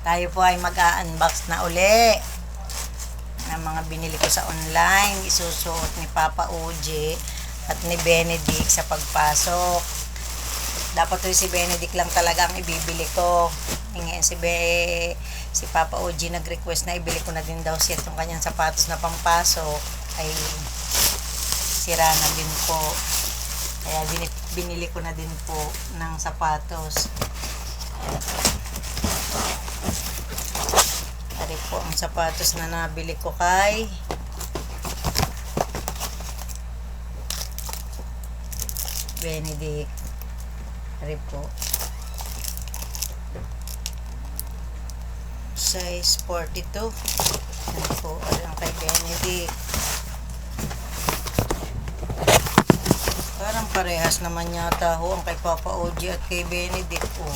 Tayo po ay mag-a-unbox na uli ng mga binili ko sa online. Isusuot ni Papa Oji at ni Benedict sa pagpasok. Dapat rin si Benedict lang talaga ang ibibili ko. Ngayon si Papa Oji nag-request na ibili ko na din daw siya itong kanyang sapatos na pampasok. Ay sira na din po. Kaya binili ko na din po ng sapatos. Ari po ang sapatos na nabili ko kay Benedict. Ari po. Size 42. Ari po. Ari ang kay Benedict. Parang parehas naman yata ho ang kay Papa Oji at kay Benedict po.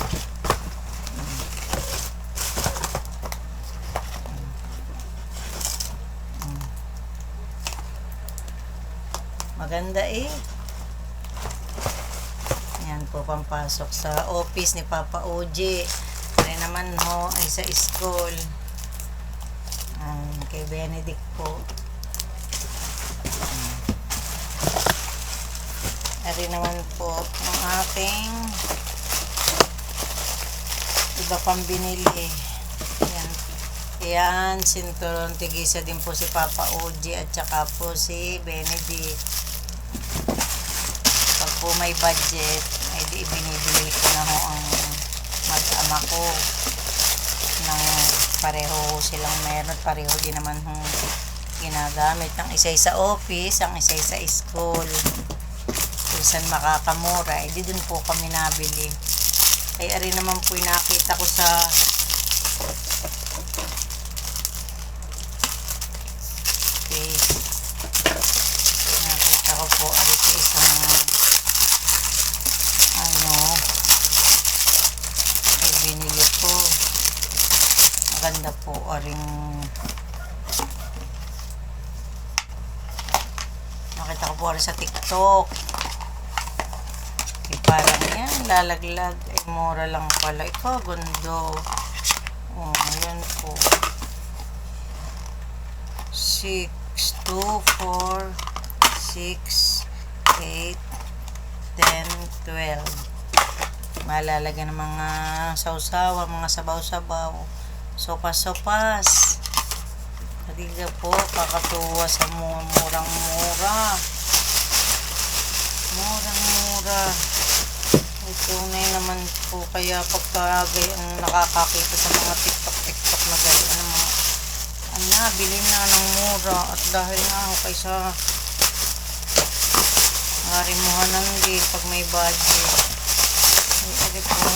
Maganda eh. Yan po, pampasok sa office ni Papa Oji. Kaya naman ho ay sa school. Kay Benedict po. Ari naman po ang aking iba pang binili. Yan, sinturon tigisa din po si Papa Oji at saka po si Benedict. Pag po may budget, ay di binibili ko na ho ang mag-ama ko ng pareho silang meron, pareho din naman ho ginagamit. Ang isa'y sa office, ang isa'y sa school. Kung saan makakamura, di dun po kami nabili. Ay ari naman po nakita ko sa nakita ko po ari sa isang ay binili ko. Maganda po aring nakita ko po ari sa TikTok. Parang yan, lalaglag. Ay, mura lang pala. Ito, gundo. Oh, ayan po. 6, 2, 4, 6, 8, 10, 12. Malalagyan ng mga sausawa, mga sabaw-sabaw. Sopas-sopas. Kadiga po, kakatuwa sa murang-mura. Murang-mura. Ito na naman po, kaya pagkagay ang nakakakita sa mga TikTok na gano'n, bili na ng mura at dahil nga ako kaysa marimuhanan din pag may budget. Ay, po.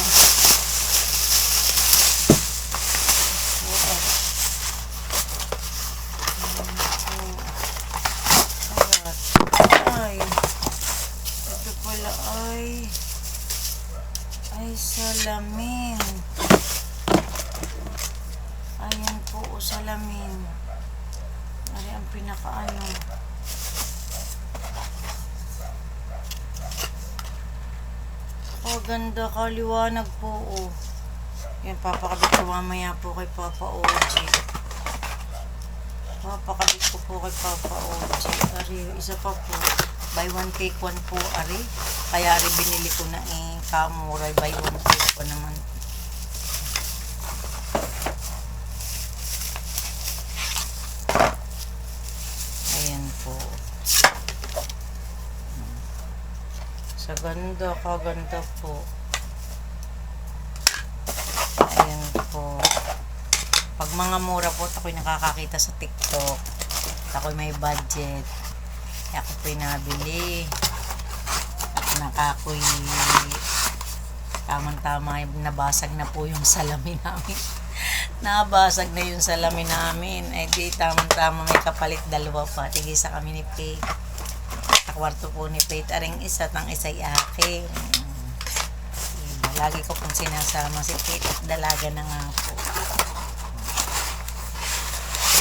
Ay, salamin. Ayan po, salamin. Ari ang pinakaano. Oh, ganda, kaliwanag po. Oh. Yan, papakabit ko mamaya po kay Papa Oji. Papakabit ko po kay Papa Oji. Ari, isa pa po. Buy one take one po, ari. Kaya ari binili ko na kamuray. Buy one take one naman. Ayan po. Sa ganda, kaganda po. Ayan po. Pag mga mura po, ako'y nakakakita sa TikTok. Ako'y may budget. Ako po'y nabili. At nakakoy tamang-tama, nabasag na po yung salamin namin. Nabasag na yung salamin namin. Ay di tamang-tama, may kapalit dalawa pa. Tigisa kami ni Faith. Sa kwarto po ni Faith, aring isa at ang isa'y akin. Lagi ko pong sinasama si Faith at dalaga na nga po.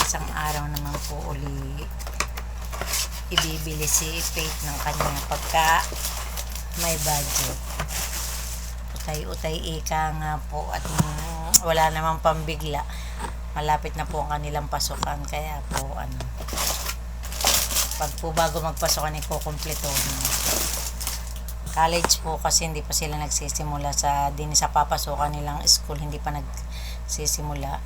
Isang araw naman po uli ibibili si Faith ng kanyang pagka may budget. Utay-utay ika nga po at wala namang pambigla. Malapit na po ang kanilang pasukan, kaya po pag po bago magpasukan ikukumpleto college po kasi hindi pa sila nagsisimula sa papasukan nilang school, hindi pa nagsisimula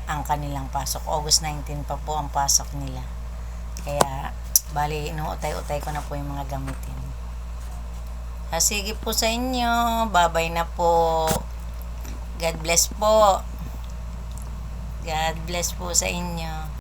ang kanilang pasok. August 19 pa po ang pasok nila, kaya bali inuutay-utay ko na po yung mga gamitin. Sige po sa inyo, babay na po. God bless po. God bless po sa inyo.